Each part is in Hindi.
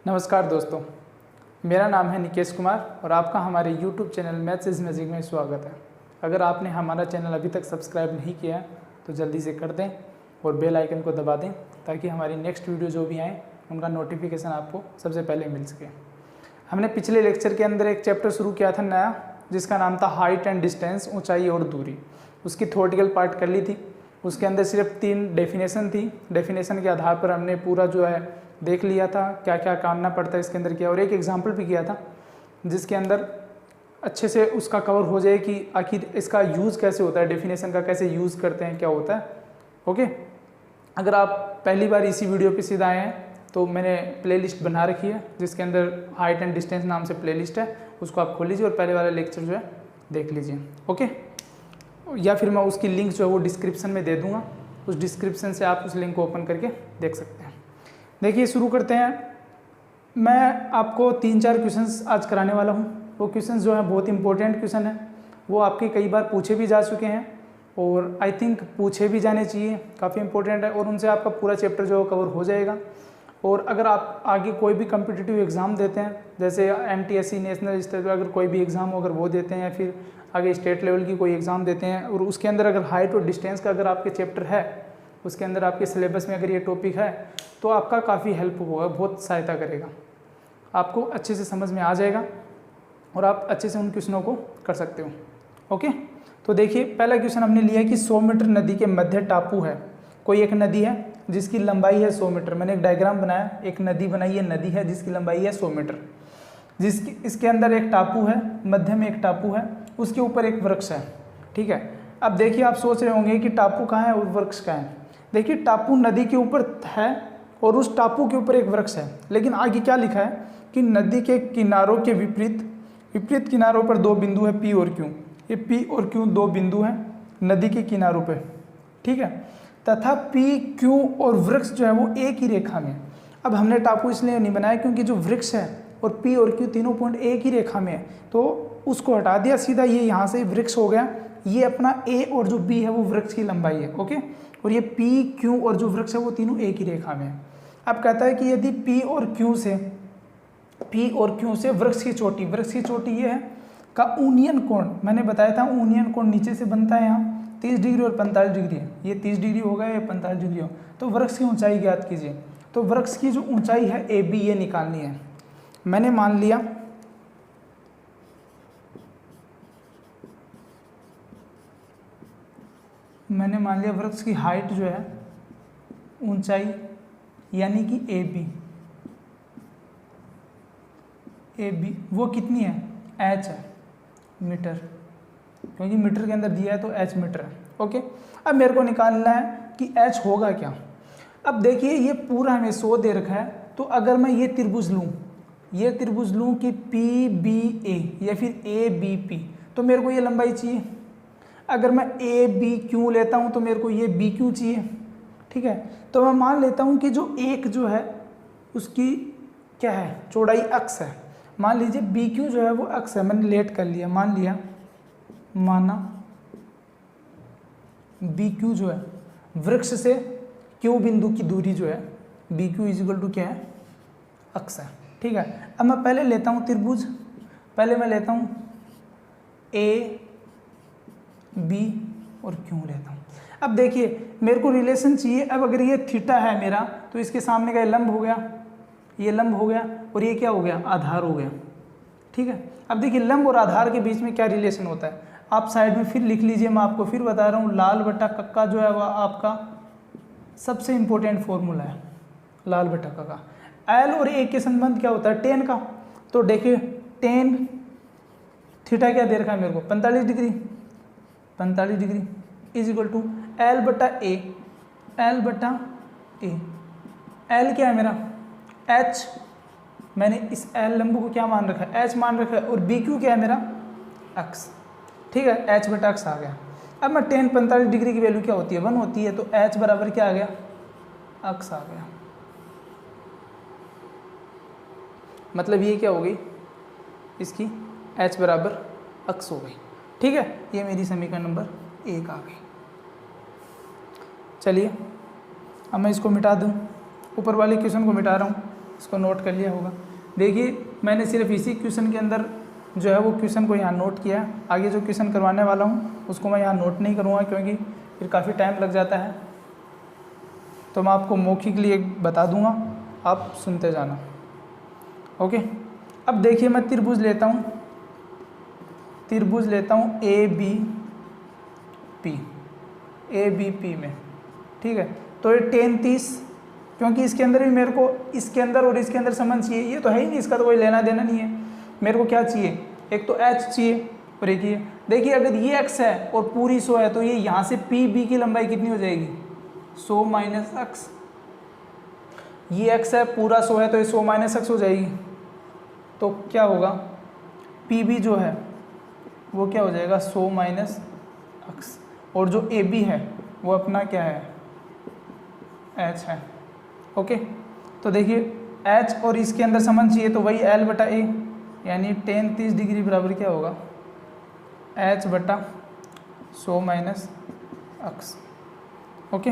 नमस्कार दोस्तों, मेरा नाम है निकेश कुमार और आपका हमारे YouTube channel maths is magic में स्वागत है। अगर आपने हमारा चैनल अभी तक सब्सक्राइब नहीं किया है तो जल्दी से कर दें और बेल आइकन को दबा दें ताकि हमारी नेक्स्ट वीडियो जो भी आए उनका नोटिफिकेशन आपको सबसे पहले मिल सके। हमने पिछले लेक्चर के अंदर एक चैप्टर शुरू किया था नया, जिसका नाम था हाइट एंड डिस्टेंस, ऊँचाई और दूरी। उसकी थ्योरेटिकल पार्ट कर ली थी। उसके अंदर सिर्फ 3 डेफिनेशन थी। डेफिनेशन के आधार पर हमने पूरा जो है देख लिया था क्या क्या कामना पड़ता है इसके अंदर किया, और एक एग्जाम्पल भी किया था जिसके अंदर अच्छे से उसका कवर हो जाए कि आखिर इसका यूज़ कैसे होता है, डेफिनेशन का कैसे यूज़ करते हैं, क्या होता है। ओके, अगर आप पहली बार इसी वीडियो पे सीधा आए हैं तो मैंने प्लेलिस्ट बना रखी है जिसके अंदर हाइट एंड डिस्टेंस नाम से प्लेलिस्ट है, उसको आप खोल लीजिए और पहले वाला लेक्चर जो है देख लीजिए। ओके, या फिर मैं उसकी लिंक जो है वो डिस्क्रिप्शन में दे दूँगा, उस डिस्क्रिप्शन से आप उस लिंक को ओपन करके देख सकते हैं। देखिए, शुरू करते हैं। मैं आपको 3-4 क्वेश्चंस आज कराने वाला हूँ। वो क्वेश्चंस जो है बहुत इंपॉर्टेंट क्वेश्चन है, वो आपके कई बार पूछे भी जा चुके हैं और आई थिंक पूछे भी जाने चाहिए, काफ़ी इंपॉर्टेंट है और उनसे आपका पूरा चैप्टर जो कवर हो जाएगा। और अगर आप आगे कोई भी कम्पिटिटिव एग्ज़ाम देते हैं, जैसे NTSC नेशनल स्तर पर अगर कोई भी एग्ज़ाम हो अगर वो देते हैं, या फिर आगे स्टेट लेवल की कोई एग्ज़ाम देते हैं और उसके अंदर अगर हाइट और डिस्टेंस का अगर आपके चैप्टर है, उसके अंदर आपके सिलेबस में अगर ये टॉपिक है तो आपका काफ़ी हेल्प होगा, बहुत सहायता करेगा, आपको अच्छे से समझ में आ जाएगा और आप अच्छे से उन क्वेश्चनों को कर सकते हो। ओके, तो देखिए, पहला क्वेश्चन हमने लिया है कि 100 मीटर नदी के मध्य टापू है। कोई एक नदी है जिसकी लंबाई है 100 मीटर। मैंने एक डायग्राम बनाया, एक नदी बनाई है, नदी है जिसकी लंबाई है 100 मीटर, जिसकी इसके अंदर एक टापू है, मध्य में एक टापू है, उसके ऊपर एक वृक्ष है। ठीक है, अब देखिए, आप सोच रहे होंगे कि टापू कहाँ है और वृक्ष कहाँ है। देखिए, टापू नदी के ऊपर है और उस टापू के ऊपर एक वृक्ष है, लेकिन आगे क्या लिखा है कि नदी के किनारों के विपरीत किनारों पर 2 बिंदु है, P और Q। ये P और Q 2 बिंदु हैं नदी के किनारों पे। ठीक है, तथा P, Q और वृक्ष जो है वो एक ही रेखा में। अब हमने टापू इसलिए नहीं बनाया क्योंकि जो वृक्ष है और P और Q तीनों पॉइंट एक ही रेखा में है, तो उसको हटा दिया, सीधा ये यहाँ से वृक्ष हो गया। ये अपना A और जो B है वो वृक्ष की लंबाई है। ओके, और ये P, Q और जो वृक्ष है वो तीनों एक ही रेखा में है। अब कहता है कि यदि P और Q से वृक्ष की चोटी ये है का ऊनियन कोण, मैंने बताया था ऊनियन कोण नीचे से बनता है यहाँ 30 डिग्री और 45 डिग्री है। ये 30 डिग्री होगा, ये 45 डिग्री हो, तो वृक्ष की ऊंचाई ज्ञात कीजिए। तो वृक्ष की जो ऊंचाई है AB ये निकालनी है। मैंने मान लिया वृक्ष की हाइट जो है, ऊंचाई यानी कि AB वो कितनी है, h है, मीटर, क्योंकि मीटर के अंदर दिया है तो h मीटर है। ओके, अब मेरे को निकालना है कि h होगा क्या। अब देखिए, ये पूरा हमें 100 दे रखा है, तो अगर मैं ये त्रिभुज लूँ कि PBA या फिर ABP, तो मेरे को ये लंबाई चाहिए। अगर मैं ABQ लेता हूँ तो मेरे को ये BQ चाहिए। ठीक है, तो मैं मान लेता हूँ कि जो एक जो है उसकी क्या है, चौड़ाई अक्स है। मान लीजिए BQ जो है वो अक्स है, मैंने लेट कर लिया, माना BQ जो है वृक्ष से Q बिंदु की दूरी जो है BQ इजिकल टू क्या है, अक्स है। ठीक है, अब मैं पहले लेता हूँ त्रिभुज, पहले मैं लेता हूँ A, B और Q लेता हूँ। अब देखिए, मेरे को रिलेशन चाहिए। अब अगर ये थीटा है मेरा, तो इसके सामने का लंब हो गया, ये लंब हो गया, और ये क्या हो गया, आधार हो गया। ठीक है, अब देखिए, लंब और आधार के बीच में क्या रिलेशन होता है, आप साइड में फिर लिख लीजिए, मैं आपको फिर बता रहा हूँ। लाल बटा कक्का जो है वह आपका सबसे इंपॉर्टेंट फॉर्मूला है, लाल बटा कक्का। L और A के संबंध क्या होता है, टेन का। तो देखिए, टेन थीटा क्या दे रखा है मेरे को, 45 degree is equal to L बटा A। L क्या है मेरा, H, मैंने इस L लंब को क्या मान रखा है, H मान रखा है, और BQ क्या है मेरा, अक्स। ठीक है, H बटा अक्स आ गया। अब मैं टेन 45 डिग्री की वैल्यू क्या होती है, 1 होती है, तो H बराबर क्या आ गया, अक्स आ गया। मतलब ये क्या हो गई, इसकी H बराबर अक्स हो गई। ठीक है, ये मेरी समीकरण नंबर 1 आ गई। चलिए, अब मैं इसको मिटा दूँ, ऊपर वाले क्वेश्चन को मिटा रहा हूँ। इसको नोट कर लिया होगा। देखिए मैंने सिर्फ इसी क्वेश्चन के अंदर जो है वो क्वेश्चन को यहाँ नोट किया। आगे जो क्वेश्चन करवाने वाला हूँ उसको मैं यहाँ नोट नहीं करूँगा क्योंकि फिर काफ़ी टाइम लग जाता है, तो मैं आपको मौखिक लिए बता दूँगा, आप सुनते जाना। ओके, अब देखिए मैं त्रिभुज लेता हूँ ए बी पी में, ठीक है। तो ये tan 30, क्योंकि इसके अंदर भी मेरे को इसके अंदर और इसके अंदर संबंध चाहिए, ये तो है ही नहीं, इसका तो कोई लेना देना नहीं है। मेरे को क्या चाहिए, एक तो h चाहिए और एक ये। देखिए अगर ये x है और पूरी 100 है तो ये यहाँ से पी बी की लंबाई कितनी हो जाएगी, 100 माइनस x। ये x है, पूरा 100 है तो ये 100 माइनस x हो जाएगी। तो क्या होगा, पी बी जो है वो क्या हो जाएगा, 100 माइनस x। और जो ए बी है वो अपना क्या है, h है। ओके, तो देखिए h और इसके अंदर संबंध चाहिए तो वही l बटा a, यानी tan 30 डिग्री बराबर क्या होगा, h बटा 100 माइनस x। ओके,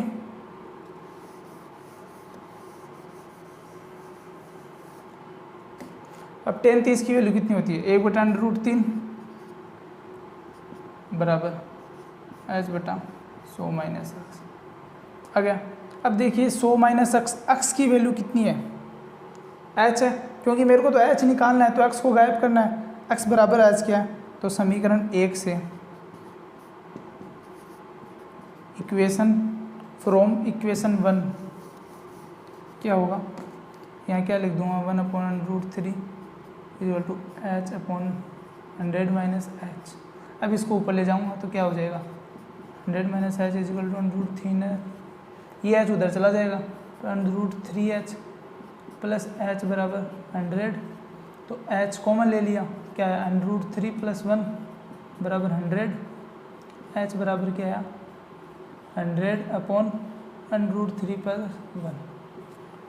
अब tan 30 की वैल्यू कितनी होती है, 1 बटा √3 बराबर h बटा 100 माइनस x आ गया। अब देखिए 100 माइनस x की वैल्यू कितनी है, h है, क्योंकि मेरे को तो h निकालना है तो x को गायब करना है। x बराबर h क्या है, तो समीकरण 1 से इक्वेशन फ्रॉम इक्वेशन 1 क्या होगा, यहाँ क्या लिख दूंगा, 1/√3 equal to h/100 minus h। अब इसको ऊपर ले जाऊंगा तो क्या हो जाएगा, 100 माइनस h इक्वल टू √3 है, ये h उधर चला जाएगा, √3h प्लस h बराबर 100। तो h कॉमन ले लिया, क्या है, √3 प्लस 1 बराबर 100, h बराबर क्या है, 100/√3 प्लस 1।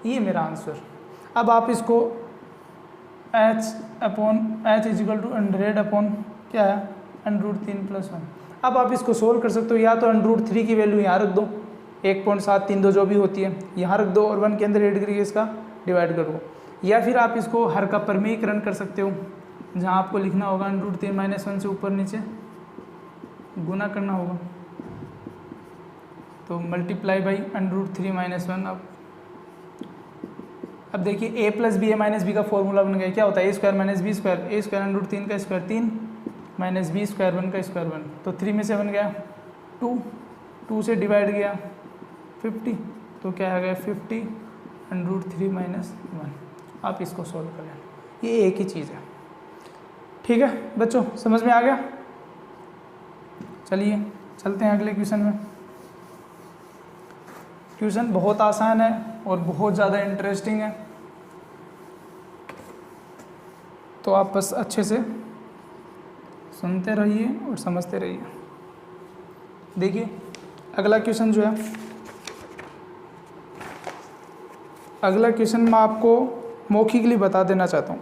ये मेरा आंसर। अब आप इसको h इजिकल टू 100 क्या है, √3 प्लस 1। अब आप इसको सोल्व कर सकते हो, या तो √3 की वैल्यू यहाँ रख दो, 1.732 जो भी होती है यहाँ रख दो और 1 के अंदर ऐड करके इसका डिवाइड कर दो, या फिर आप इसको हर का परमीकरण कर सकते हो, जहाँ आपको लिखना होगा √3 माइनस 1 से ऊपर नीचे गुना करना होगा, तो मल्टीप्लाई बाई √3 माइनस 1। अब देखिए a plus B A minus B का फॉर्मूला बन गया, क्या होता है, a square minus B square, a square √3 का स्क्वायर 3 माइनस बी स्क्वायर 1 का स्क्वायर 1, तो 3 में से बन गया 2, 2 से डिवाइड गया 50, तो क्या आ गया 50 √3 माइनस 1। आप इसको सॉल्व कर लें, ये एक ही चीज़ है। ठीक है बच्चों, समझ में आ गया। चलिए चलते हैं अगले क्वेश्चन में। क्वेश्चन बहुत आसान है और बहुत ज़्यादा इंटरेस्टिंग है, तो आप बस अच्छे से सुनते रहिए और समझते रहिए। देखिए अगला क्वेश्चन जो है, अगला क्वेश्चन मैं आपको मौखिकली बता देना चाहता हूँ।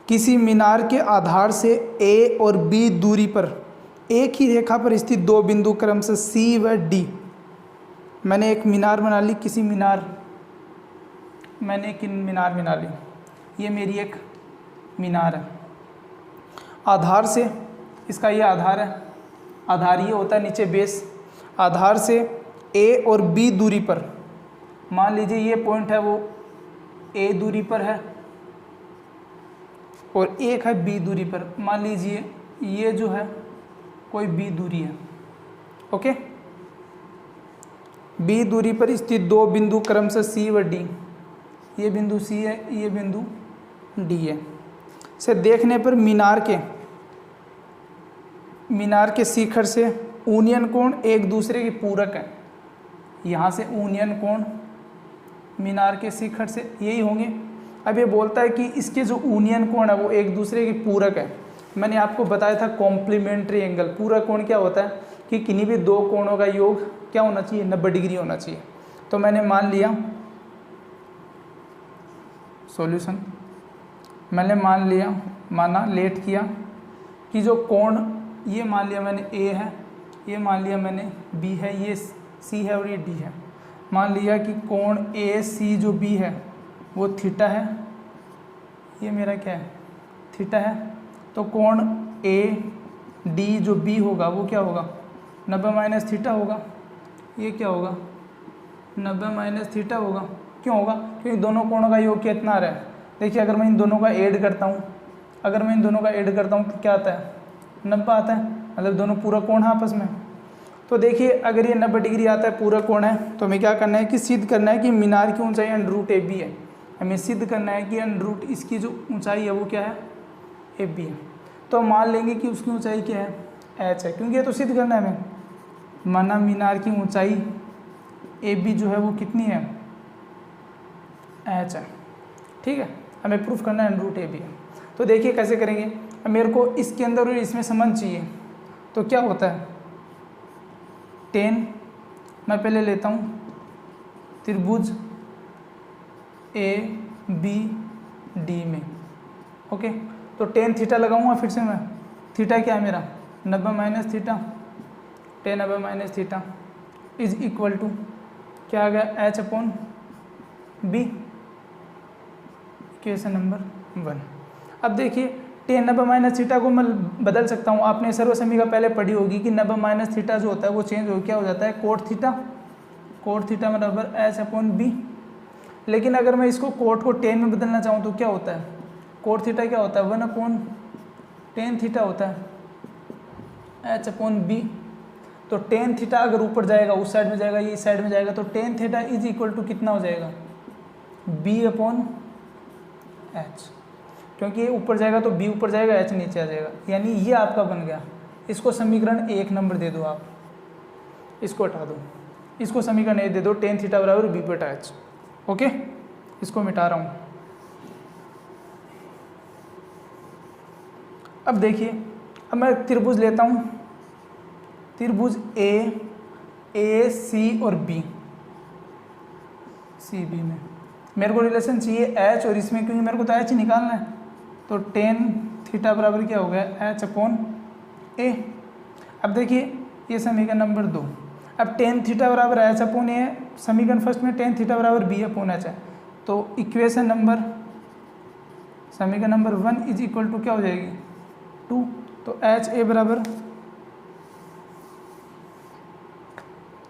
किसी मीनार के आधार से A और B दूरी पर एक ही रेखा पर स्थित दो बिंदु क्रम से C व D। मैंने एक मीनार बना ली, मैंने एक मीनार बना ली, ये मेरी एक मीनार है। आधार से, इसका ये आधार है, आधार ये होता है नीचे बेस। आधार से A और B दूरी पर, मान लीजिए ये पॉइंट है वो A दूरी पर है और एक है B दूरी पर, मान लीजिए ये जो है कोई B दूरी है। ओके, B दूरी पर स्थित दो बिंदु क्रम से C व D, ये बिंदु C है, ये बिंदु D है। से देखने पर मीनार के शिखर से यूनियन कोण एक दूसरे के पूरक है। यहाँ से यूनियन कोण मीनार के शिखर से यही होंगे। अब ये बोलता है कि इसके जो यूनियन कोण है वो एक दूसरे के पूरक है। मैंने आपको बताया था कॉम्प्लीमेंट्री एंगल। पूरक कोण क्या होता है कि किन्हीं भी दो कोणों का योग क्या होना चाहिए, 90 डिग्री होना चाहिए। तो मैंने मान लिया सॉल्यूशन, मैंने माना लेट किया कि जो कोण, ये मान लिया मैंने A है, ये मान लिया मैंने B है, ये C है और ये D है। मान लिया कि कोण AC जो B है वो थीटा है ये मेरा क्या है, थीटा है। तो कोण ए डी जो बी होगा वो क्या होगा, 90 माइनस थीटा होगा। ये क्या होगा, 90 माइनस थीटा होगा। क्यों होगा, क्योंकि दोनों कोणों का योग कितना आ रहा है। देखिए अगर मैं इन दोनों का ऐड करता हूँ, तो क्या आता है, 90 आता है, मतलब दोनों पूरा कोण है आपस में। तो देखिए अगर ये 90 डिग्री आता है, पूरा कोण है, तो हमें क्या करना है कि सिद्ध करना है कि मीनार की ऊंचाई अंडर रूट ए बी है। हमें सिद्ध करना है कि अंडर रूट इसकी जो ऊंचाई है वो क्या है, ए बी है। तो मान लेंगे कि उसकी ऊंचाई क्या है, एच है, क्योंकि ये तो सिद्ध करना है हमें। माना मीनार की ऊंचाई ए बी जो है वो कितनी है, एच है। ठीक है, हमें प्रूफ करना है अंडर रूट ए बी है। तो देखिए कैसे करेंगे। अब मेरे को इसके अंदर और इसमें संबंध चाहिए, तो क्या होता है, टेन मैं पहले लेता हूँ त्रिभुज ए बी डी में। ओके, तो टेन थीटा लगाऊंगा फिर से मैं। थीटा क्या है मेरा, 90 minus theta, tan 90 minus theta is equal to क्या आ गया, H upon B, equation number 1। अब देखिए टेन 90 माइनस थीटा को मैं बदल सकता हूँ। आपने सर्वसमीका पहले पढ़ी होगी कि 90 माइनस थीटा जो होता है वो चेंज हो क्या हो जाता है, कोट थीटा। कोट थीटा बराबर एच अपॉन बी। लेकिन अगर मैं इसको कोट को टेन में बदलना चाहूँ तो क्या होता है, कोट थीटा क्या होता है, 1 अपॉन टेन थीटा होता है, एच अपॉन बी। तो टेन थीटा अगर ऊपर जाएगा, उस साइड में जाएगा, ये इस साइड में जाएगा, तो tan theta is equal to कितना हो जाएगा, बी अपॉन एच। क्योंकि ये ऊपर जाएगा तो बी ऊपर जाएगा, एच नीचे आ जाएगा, यानी ये आपका बन गया। इसको समीकरण 1 नंबर दे दो आप, इसको हटा दो, इसको समीकरण 1 दे दो, टेन थीटा बराबर बी बटा एच। ओके, इसको मिटा रहा हूँ। अब देखिए, अब मैं त्रिभुज लेता हूँ, त्रिभुज ए सी और बी, सी बी में मेरे को रिलेशन चाहिए एच और इसमें, क्योंकि मेरे को तो एच ही निकालना है। तो टेन थीटा बराबर क्या हो गया, एच अपॉन ए। अब देखिए ये समीकरण नंबर 2। अब टेन थीटा बराबर एच अपॉन ए, समीकरण फर्स्ट में टेन थीटा बराबर बी अपॉन एच है। तो इक्वेशन नंबर, समीकरण नंबर 1 इज इक्वल टू क्या हो जाएगी, 2। तो एच ए बराबर,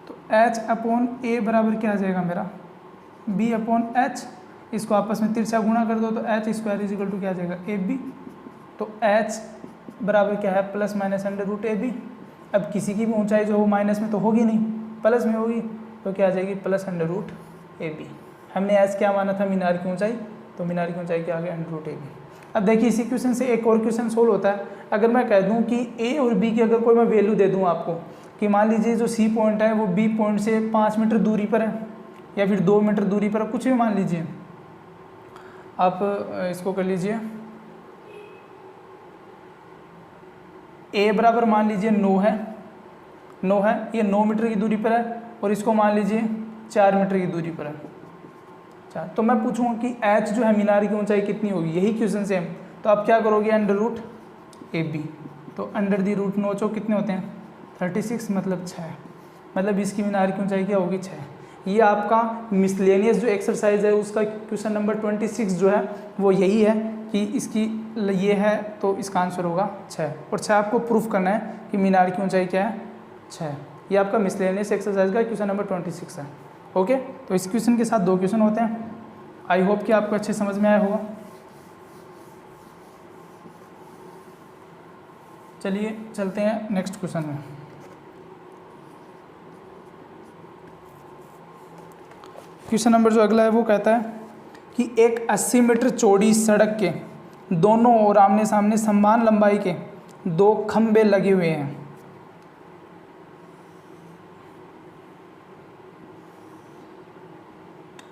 तो एच अपॉन ए बराबर क्या आ जाएगा मेरा, बी अपॉन एच। इसको आपस में तिरछा गुणा कर दो तो H square is equal to क्या आ जाएगा, ए बी। तो एच बराबर क्या है, plus minus under root A B. अब किसी की भी ऊंचाई जो हो माइनस में तो होगी नहीं, प्लस में होगी, तो क्या आ जाएगी, plus under root A B. हमने एच क्या माना था, मीनार की ऊंचाई, तो मीनार की ऊंचाई क्या आ गया, अंडर रूट ए बी। अब देखिए इसी क्वेश्चन से एक और क्वेश्चन सोल्व होता है। अगर मैं कह दूं कि ए और बी की अगर कोई मैं वैल्यू दे दूं आपको, कि मान लीजिए जो सी पॉइंट है वो बी पॉइंट से 5 मीटर दूरी पर है, या फिर 2 मीटर दूरी पर, कुछ भी मान लीजिए आप, इसको कर लीजिए ए बराबर मान लीजिए 9 है, ये 9 मीटर की दूरी पर है, और इसको मान लीजिए 4 मीटर की दूरी पर है। अच्छा, तो मैं पूछूंगा कि एच जो है मीनार की ऊंचाई कितनी होगी, यही क्वेश्चन सेम। तो आप क्या करोगे, अंडर रूट ए बी। तो अंडर दी रूट 9 चौक कितने होते हैं, 36, मतलब 6, मतलब इसकी मीनार की ऊंचाई क्या होगी, 6। ये आपका मिसलेनियस जो एक्सरसाइज है उसका क्वेश्चन नंबर 26 जो है वो यही है कि इसकी ये है, तो इसका आंसर होगा 6। और 6 आपको प्रूफ करना है कि मीनार की ऊंचाई क्या है, 6। ये आपका मिसलेनियस एक्सरसाइज का क्वेश्चन नंबर 26 है। ओके, तो इस क्वेश्चन के साथ 2 क्वेश्चन होते हैं। आई होप कि आपको अच्छे समझ में आया होगा। चलिए चलते हैं नेक्स्ट क्वेश्चन में। क्वेश्चन नंबर जो अगला है वो कहता है कि एक 80 मीटर चौड़ी सड़क के दोनों ओर आमने सामने समान लंबाई के 2 खंबे लगे हुए हैं।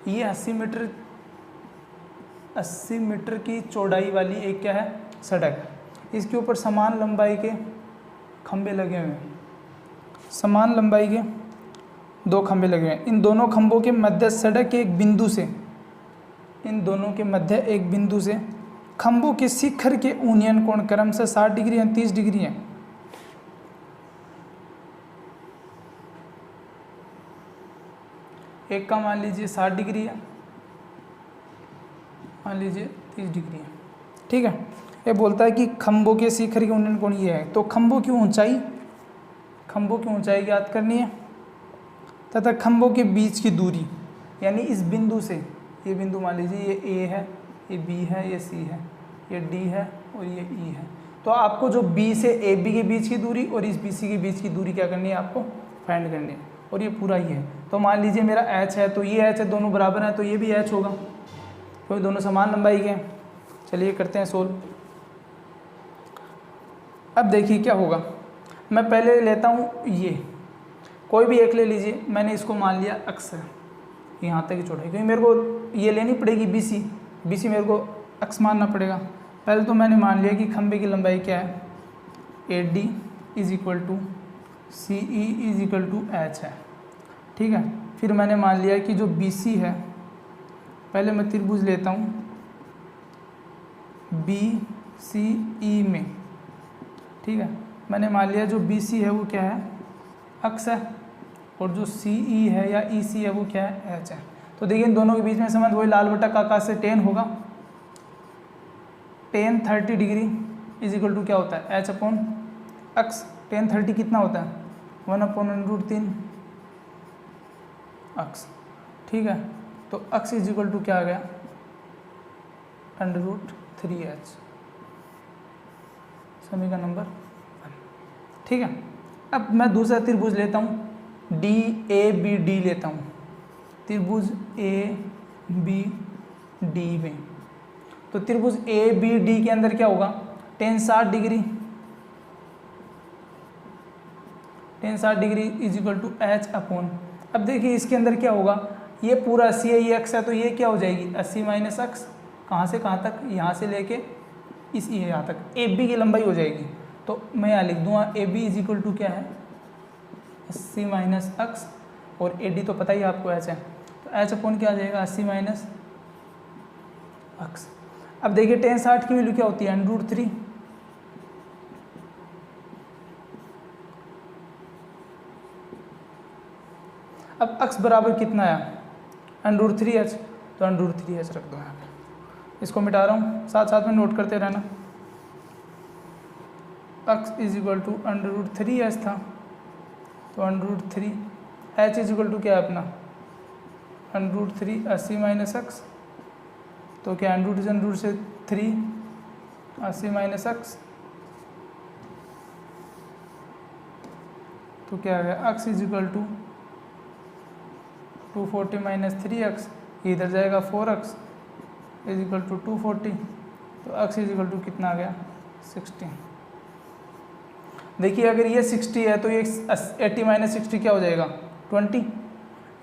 ये 80 मीटर की चौड़ाई वाली एक क्या है, सड़क है। इसके ऊपर समान लंबाई के खंबे लगे हुए हैं, समान लंबाई के 2 खंबे लगे हुए हैं। इन दोनों खंभों के मध्य सड़क के एक बिंदु से, इन दोनों के मध्य एक बिंदु से खंभों के शिखर के ऊनियन कोण क्रमशः 60 डिग्री या 30 डिग्री है। एक का मान लीजिए 60 डिग्री है, मान लीजिए 30 डिग्री है। ठीक है। ये बोलता है कि खंभों के शिखर के उन्नयन कोण ये है, तो खंभों की ऊंचाई ज्ञात करनी है तथा खंभों के बीच की दूरी, यानी इस बिंदु से, ये बिंदु मान लीजिए ये ए है, ये बी है, ये सी है, ये डी है और ये ई है। तो आपको जो बी से ए बी के बीच की दूरी और इस बी सी के बीच की दूरी क्या करनी है, आपको फाइंड करनी है। और ये पूरा ही है। तो मान लीजिए मेरा एच है, तो ये एच है, दोनों बराबर हैं, तो ये भी एच होगा, क्योंकि दोनों समान लंबाई के हैं। चलिए करते हैं सोल्व। अब देखिए क्या होगा, मैं पहले लेता हूँ ये, कोई भी एक ले लीजिए, मैंने इसको मान लिया अक्स है, यहाँ तक की चौड़ाई, क्योंकि मेरे को ये लेनी पड़ेगी BC मेरे को अक्स मानना पड़ेगा। पहले तो मैंने मान लिया कि खंभे की लंबाई क्या है, AD is equal to CE is equal to H है, ठीक है। फिर मैंने मान लिया कि जो BC है, पहले मैं त्रिभुज लेता हूँ BCE में, ठीक है। मैंने मान लिया जो BC है वो क्या है, अक्स है, और जो CE है या EC है वो क्या है, H है। तो देखिए इन दोनों के बीच में संबंध वही लाल बटा काका से tan होगा, tan 30 degree is equal to क्या होता है, H अपॉन अक्स। tan 30 कितना होता है, 1/√3 अक्स, ठीक है। तो अक्स इज इक्वल टू क्या आ गया, √3H, समीकरण नंबर 1, ठीक है। अब मैं दूसरा त्रिभुज लेता हूँ, DABD लेता हूँ, त्रिभुज ABD में। तो त्रिभुज ABD के अंदर क्या होगा, tan 60 degree is equal to H upon, अब देखिए इसके अंदर क्या होगा, ये पूरा 80 है, ये अक्स है, तो ये क्या हो जाएगी 80 माइनस अक्स, कहाँ से कहाँ तक, यहाँ से लेके इस यहाँ तक, AB की लंबाई हो जाएगी। तो मैं यहाँ लिख दूँगा AB इज इक्वल टू क्या है, 80 माइनस अक्स, और AD तो पता ही आपको H है, तो H अपॉन क्या आ जाएगा 80 माइनस अक्स। अब देखिए tan 60 की वैल्यू क्या होती है, √3, अब अक्स बराबर कितना है, √3H, तो √3H रख दो यहाँ पे, इसको मिटा रहा हूँ, साथ साथ में नोट करते रहना। अक्स इज इक्वल टू √3H था, तो √3, H इज इक्वल टू क्या है अपना, √3 80 माइनस अक्स, तो क्या √3 से 3 80 माइनस अक्स, तो क्या आ गया, X is equal to 240 minus 3x, इधर जाएगा 4x इज इक्वल टू 240, तो x इज इक्वल टू कितना आ गया 60। देखिए अगर ये 60 है तो ये 80 माइनस 60 क्या हो जाएगा 20,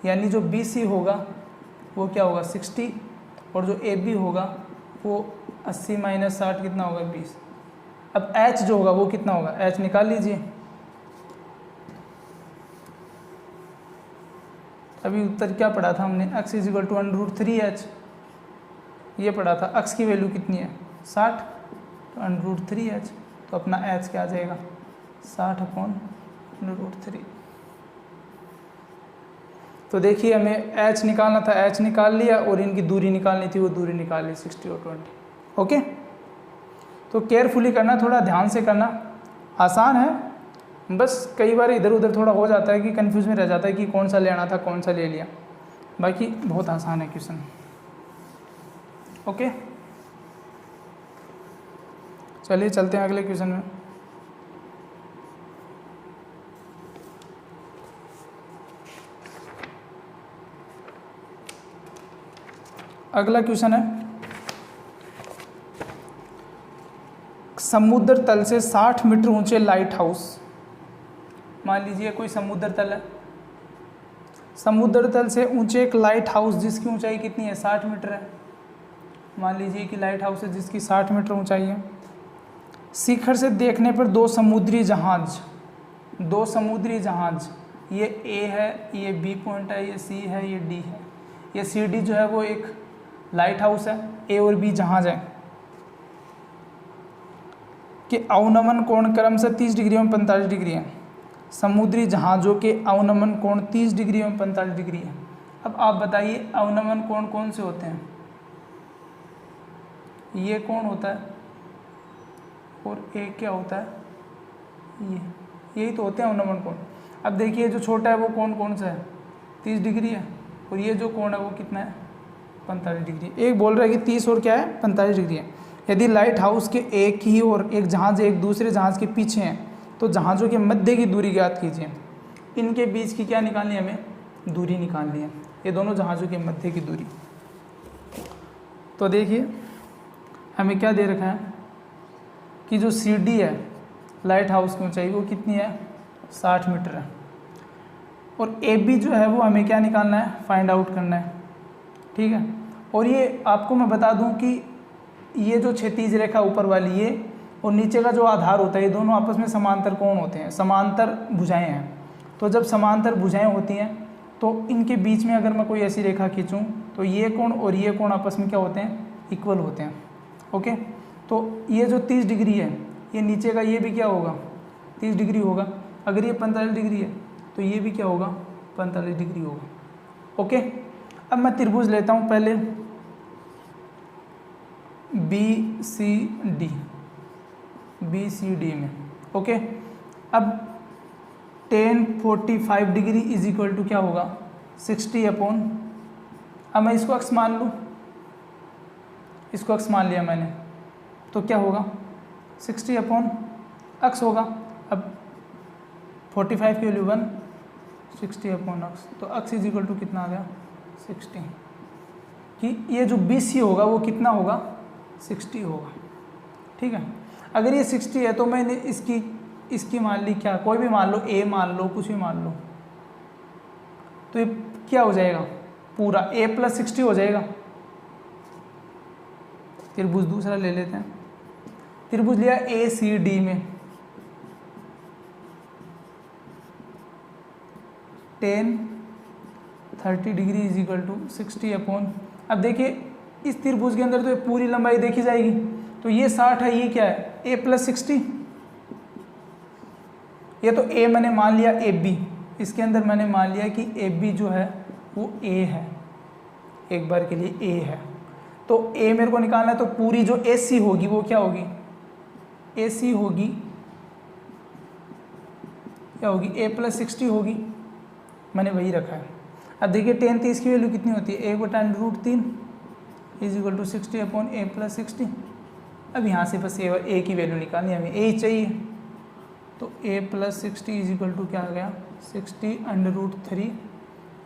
यानी जो BC होगा वो क्या होगा 60, और जो AB होगा वो 80 माइनस 60 कितना होगा 20। अब H जो होगा वो कितना होगा, H निकाल लीजिए। अभी उत्तर क्या पढ़ा था हमने, x is equal to √3H, ये पढ़ा था, x की वैल्यू कितनी है 60, तो √3H, तो अपना H क्या आ जाएगा 60 अपॉन √3। तो देखिए हमें H निकालना था, H निकाल लिया, और इनकी दूरी निकालनी थी, वो दूरी निकाल ली 60 और 20। ओके, तो केयरफुली करना, थोड़ा ध्यान से करना, आसान है, बस कई बार इधर उधर थोड़ा हो जाता है कि कंफ्यूज में रह जाता है कि कौन सा लेना था कौन सा ले लिया, बाकी बहुत आसान है क्वेश्चन। ओके, चलिए चलते हैं अगले क्वेश्चन में। अगला क्वेश्चन है, समुद्र तल से 60 मीटर ऊंचे लाइट हाउस। मान लीजिए कोई समुद्र तल है, समुद्र तल से ऊंचे एक लाइट हाउस जिसकी ऊंचाई कितनी है 60 मीटर है। मान लीजिए कि लाइट हाउस है जिसकी 60 मीटर ऊंचाई है। शिखर से देखने पर दो समुद्री जहाज, ये ए है, ये बी पॉइंट है, ये सी है, ये डी है। ये सी डी जो है वो एक लाइट हाउस है, ए और बी जहाज है, कि अवनमन कोण क्रमशः 30 डिग्री एवं 45 डिग्री है। समुद्री जहाज़ों के अवनमन कोण 30 डिग्री एवं 45 डिग्री है। अब आप बताइए अवनमन कोण कौन से होते हैं। ये कोण होता है और ए क्या होता है, ये, यही तो होते हैं अनुमान कोण। अब देखिए जो छोटा है वो कोण कौन सा है, 30 डिग्री है, और ये जो कोण है वो कितना है, 45 डिग्री। एक बोल रहा है कि 30 और क्या है 45 डिग्री है। यदि लाइट हाउस के एक ही और एक जहाज़ एक दूसरे जहाज़ के पीछे हैं तो जहाज़ों के मध्य की दूरी ज्ञात कीजिए। इनके बीच की क्या निकालनी है, हमें दूरी निकालनी है, ये दोनों जहाज़ों के मध्य की दूरी। तो देखिए हमें क्या दे रखा है कि जो CD है लाइट हाउस की ऊंचाई वो कितनी है, 60 मीटर है, और AB जो है वो हमें क्या निकालना है, फाइंड आउट करना है, ठीक है। और ये आपको मैं बता दूं कि ये जो क्षैतिज रेखा ऊपर वाली ये और नीचे का जो आधार होता है ये दोनों आपस में समांतर कोण होते हैं, समांतर भुजाएं हैं। तो जब समांतर भुजाएं होती हैं तो इनके बीच में अगर मैं कोई ऐसी रेखा खींचूं तो ये कोण और ये कोण आपस में क्या होते हैं, इक्वल होते हैं। ओके, तो ये जो 30 डिग्री है ये नीचे का ये भी क्या होगा, 30 डिग्री होगा। अगर ये 45 डिग्री है तो ये भी क्या होगा, 45 डिग्री होगा। ओके, अब मैं त्रिभुज लेता हूँ पहले BCD में। ओके, अब tan 45 degree is equal to क्या होगा, 60 अपॉन, अब मैं इसको अक्स मान लूँ, इसको अक्स मान लिया मैंने, तो क्या होगा 60 अपॉन अक्स होगा। अब 45 की वैल्यू 1, 60 अपॉन अक्स, तो अक्स इज इक्वल टू कितना आ गया 60, कि ये जो BC होगा वो कितना होगा 60 होगा, ठीक है। अगर ये 60 है तो मैंने इसकी मान ली क्या, कोई भी मान लो, A मान लो, कुछ भी मान लो, तो ये क्या हो जाएगा, पूरा A + 60 हो जाएगा। त्रिभुज दूसरा ले लेते हैं, त्रिभुज लिया ACD में, tan 30 degree is equal to 60 upon, अब देखिए इस त्रिभुज के अंदर तो ये पूरी लंबाई देखी जाएगी, तो ये 60 है, ये क्या है A + 60, ये तो A मैंने मान लिया AB, इसके अंदर मैंने मान लिया कि AB जो है वो A है, एक बार के लिए A है, तो A मेरे को निकालना है, तो पूरी जो AC होगी वो क्या होगी, AC होगी क्या होगी, A + 60 होगी, मैंने वही रखा है। अब देखिए tan 30 की वैल्यू कितनी होती है, 1/√3 is equal to 60 upon A + 60। अब यहाँ से बस A की वैल्यू निकालनी है, हमें A ही चाहिए, तो A + 60 इज इक्वल टू क्या आ गया 60√3,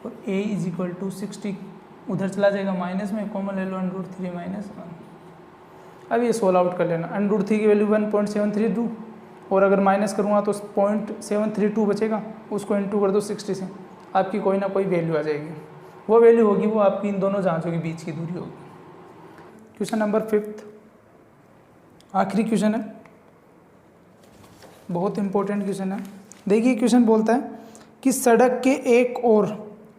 और A इज इक्वल टू 60 उधर चला जाएगा माइनस में, कॉमन ले लो √3 - 1। अब ये सोल्व आउट कर लेना, √3 की वैल्यू 1.732, और अगर माइनस करूँगा तो 0.732 बचेगा, उसको इंटू कर दो 60 से, आपकी कोई ना कोई वैल्यू आ जाएगी। वो वैल्यू होगी वो आपकी इन दोनों जांचों के बीच की दूरी होगी। क्वेश्चन नंबर 5, आखिरी क्वेश्चन है, बहुत इंपॉर्टेंट क्वेश्चन है। देखिए क्वेश्चन बोलता है कि सड़क के एक ओर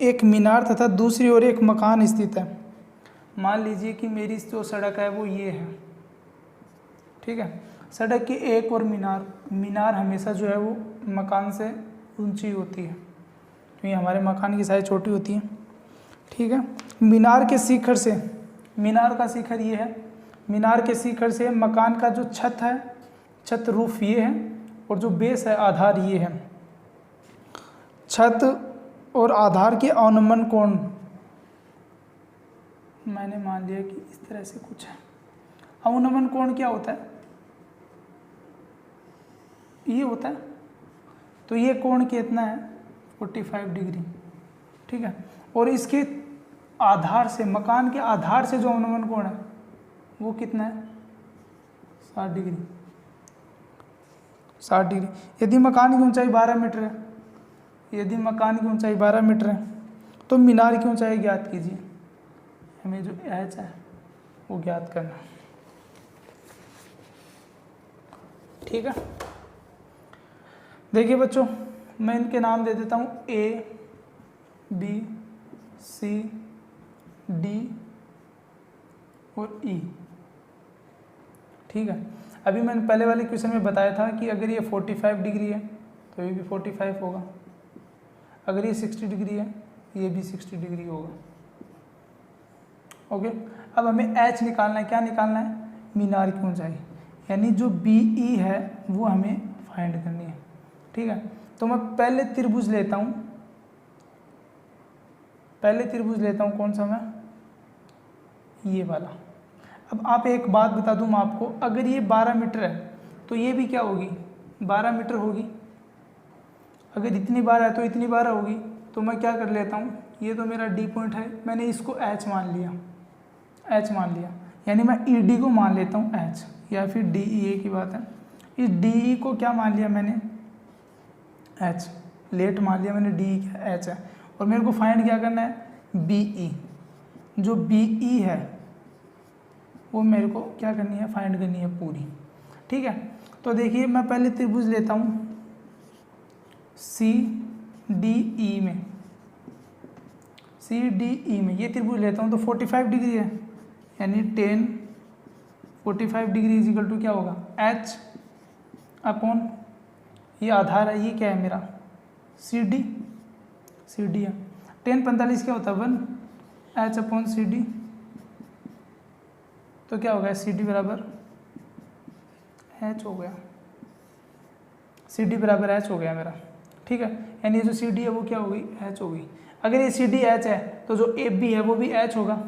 एक मीनार तथा दूसरी ओर एक मकान स्थित है। मान लीजिए कि मेरी जो सड़क है वो ये है, ठीक है। सड़क की एक और मीनार हमेशा जो है वो मकान से ऊंची होती है, क्योंकि हमारे मकान की साइज छोटी होती है, ठीक है। मीनार के शिखर से, मीनार का शिखर ये है, मीनार के शिखर से मकान का जो छत है, छत रूफ ये है, और जो बेस है आधार ये है। छत और आधार के अनुमान कोण मैंने मान लिया कि इस तरह से कुछ है। अनुमान कोण क्या होता है, ये होता है, तो ये कोण कितना है 45 डिग्री, ठीक है। और इसके आधार से, मकान के आधार से जो अनुमान कोण है वो कितना है 60 डिग्री, 60 डिग्री। यदि मकान की ऊंचाई 12 मीटर है, यदि मकान की ऊंचाई 12 मीटर है तो मीनार की ऊंचाई ज्ञात कीजिए। हमें जो एच है वो ज्ञात करना, ठीक है। देखिए बच्चों, मैं इनके नाम दे देता हूँ A, B, C, D और E, ठीक है। अभी मैंने पहले वाले क्वेश्चन में बताया था कि अगर ये 45 डिग्री है तो ये भी 45 होगा, अगर ये 60 डिग्री है ये भी 60 डिग्री होगा। ओके, अब हमें H निकालना है, क्या निकालना है, मीनार की ऊंचाई, यानी जो बी ई है वो हमें फाइंड करनी है। ठीक है, तो मैं पहले त्रिभुज लेता हूँ, कौन सा, मैं ये वाला। अब आप एक बात बता दूँ मैं आपको, अगर ये 12 मीटर है तो ये भी क्या होगी, 12 मीटर होगी। अगर इतनी बार है तो इतनी बार होगी। तो मैं क्या कर लेता हूँ, ये तो मेरा डी पॉइंट है, मैंने इसको एच मान लिया, यानी मैं ई डी को मान लेता हूँ एच, या फिर डी ई ए की बात है। इस डी ई को क्या मान लिया मैंने, एच, लेट मान लिया मैंने, डी ई क्या एच है। और मेरे को फाइंड क्या करना है, बी ई। जो बी ई है वो मेरे को क्या करनी है, फाइंड करनी है पूरी। ठीक है, तो देखिए मैं पहले त्रिभुज लेता हूँ सी डी ई में, ये त्रिभुज लेता हूँ तो 45 डिग्री है, यानी 10 45 डिग्री इज इक्वल टू क्या होगा, एच अपॉन ये आधार है, ये क्या है मेरा सी डी है। 10 45 क्या होता है 1, एच अपॉन सी डी, तो क्या होगा सी डी बराबर एच हो गया, सी डी बराबर एच हो गया मेरा। ठीक है, यानी जो सी डी है वो क्या हो गई, एच हो गई। अगर ये सी डी एच है तो जो ए बी है वो भी एच होगा,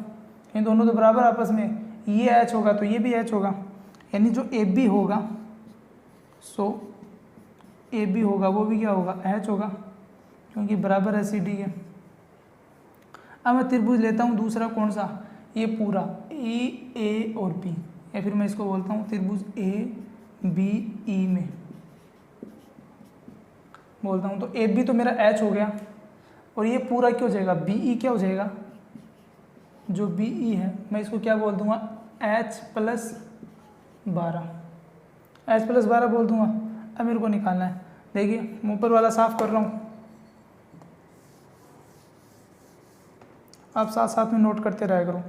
इन दोनों तो बराबर आपस में, ये एच होगा तो ये भी एच होगा, यानी जो ए बी होगा, सो ए बी होगा वो भी क्या होगा, एच होगा, क्योंकि बराबर है सी डी के। अब मैं त्रिभुज लेता हूँ दूसरा, कौन सा, ये पूरा ए और बी, या फिर मैं इसको बोलता हूँ त्रिभुज ए बी ई में बोलता हूँ। तो ए बी तो मेरा एच हो गया, और ये पूरा क्या हो जाएगा, बी ई क्या हो जाएगा, जो बी ई है मैं इसको क्या बोल दूंगा, एच प्लस 12 बोल दूंगा। अब मेरे को निकालना है, देखिए मैं ऊपर वाला साफ कर रहा हूँ, आप साथ साथ में नोट करते रहा करो।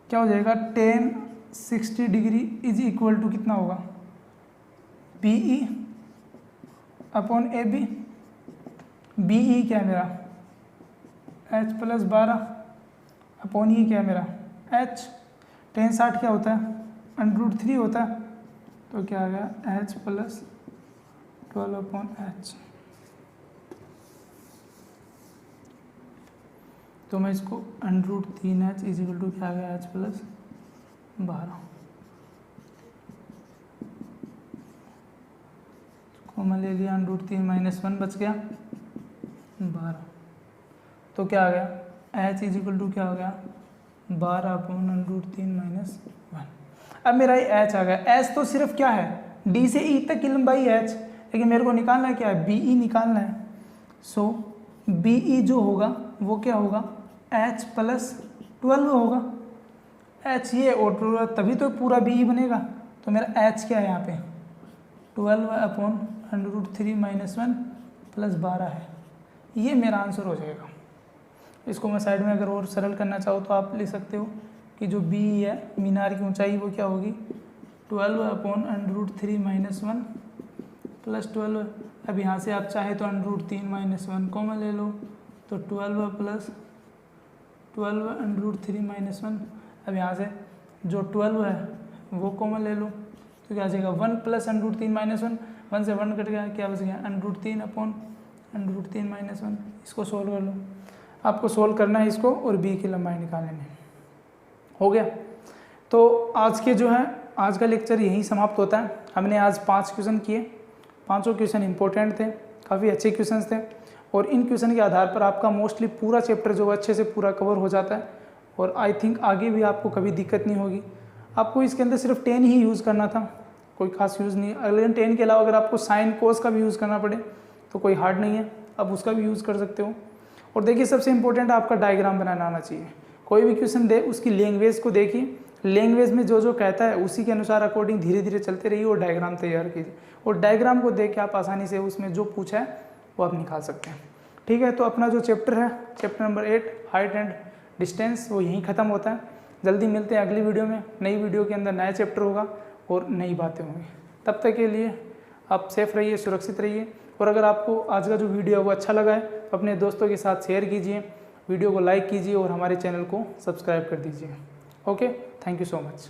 क्या हो जाएगा, 10 60 डिग्री इज इक्वल टू कितना होगा, B E upon A B. B E क्या है मेरा, एच प्लस 12 अपॉन ई क्या है मेरा, एच। 10 60 क्या होता है, √3 होता है, तो क्या आ गया एच प्लस 12 अपॉन एच। तो मैं इसको √3h इज इक्वल टू क्या आ गया, एच प्लस 12 को मैं ले लिया, √3 - 1 बच गया 12। तो क्या आ गया, h इज इक्वल टू क्या हो गया, 12 अपॉन √3 - 1। अब मेरा ये h आ गया। h तो सिर्फ क्या है, d से e तक की लंबाई है h, लेकिन मेरे को निकालना है क्या है, बी ई निकालना है। सो बी ई जो होगा वो क्या होगा, h प्लस 12 होगा। h ये और 12 तभी तो पूरा बी ई बनेगा। तो मेरा h क्या है यहाँ पे, 12 अपॉन √3 - 1 प्लस 12 है, ये मेरा आंसर हो जाएगा। इसको मैं साइड में अगर और सरल करना चाहो तो आप लिख सकते हो कि जो बी है, मीनार की ऊंचाई वो क्या होगी, 12 अपॉन √3 - 1 प्लस 12। अब यहाँ से आप चाहे तो √3 - 1 कॉमन ले लो, तो 12 प्लस 12 √3 - 1। अब यहाँ से जो 12 है वो कॉमन ले लो, तो क्या आ जाएगा 1 प्लस √3 - 1, 1 से 1 कट गया, क्या बच गया √3 अपॉन √3 - 1। इसको सोल्व कर लो, आपको सोल्व करना है इसको, और बी की लंबाई निकालने में। हो गया। तो आज के जो है, आज का लेक्चर यहीं समाप्त होता है। हमने आज 5 क्वेश्चन किए, पांचों क्वेश्चन इंपॉर्टेंट थे, काफ़ी अच्छे क्वेश्चन थे, और इन क्वेश्चन के आधार पर आपका मोस्टली पूरा चैप्टर जो अच्छे से पूरा कवर हो जाता है, और आई थिंक आगे भी आपको कभी दिक्कत नहीं होगी। आपको इसके अंदर सिर्फ 10 ही यूज़ करना था, कोई खास यूज़ नहीं है। लेकिन 10 के अलावा अगर आपको साइन कोस का भी यूज़ करना पड़े तो कोई हार्ड नहीं है, आप उसका भी यूज़ कर सकते हो। और देखिए सबसे इंपॉर्टेंट आपका डायग्राम बनाना आना चाहिए। कोई भी क्वेश्चन दे उसकी लैंग्वेज को देखिए, लैंग्वेज में जो जो कहता है उसी के अनुसार अकॉर्डिंग धीरे धीरे चलते रहिए और डायग्राम तैयार कीजिए, और डायग्राम को देख के आप आसानी से उसमें जो पूछा है वो आप निकाल सकते हैं। ठीक है, तो अपना जो चैप्टर है, chapter number 8 height and distance, वो यहीं ख़त्म होता है। जल्दी मिलते हैं अगली वीडियो में। नई वीडियो के अंदर नया चैप्टर होगा और नई बातें होंगी। तब तक के लिए आप सेफ रहिए, सुरक्षित रहिए, और अगर आपको आज का जो वीडियो है वो अच्छा लगा है तो अपने दोस्तों के साथ शेयर कीजिए, वीडियो को लाइक कीजिए और हमारे चैनल को सब्सक्राइब कर दीजिए। Okay, thank you so much.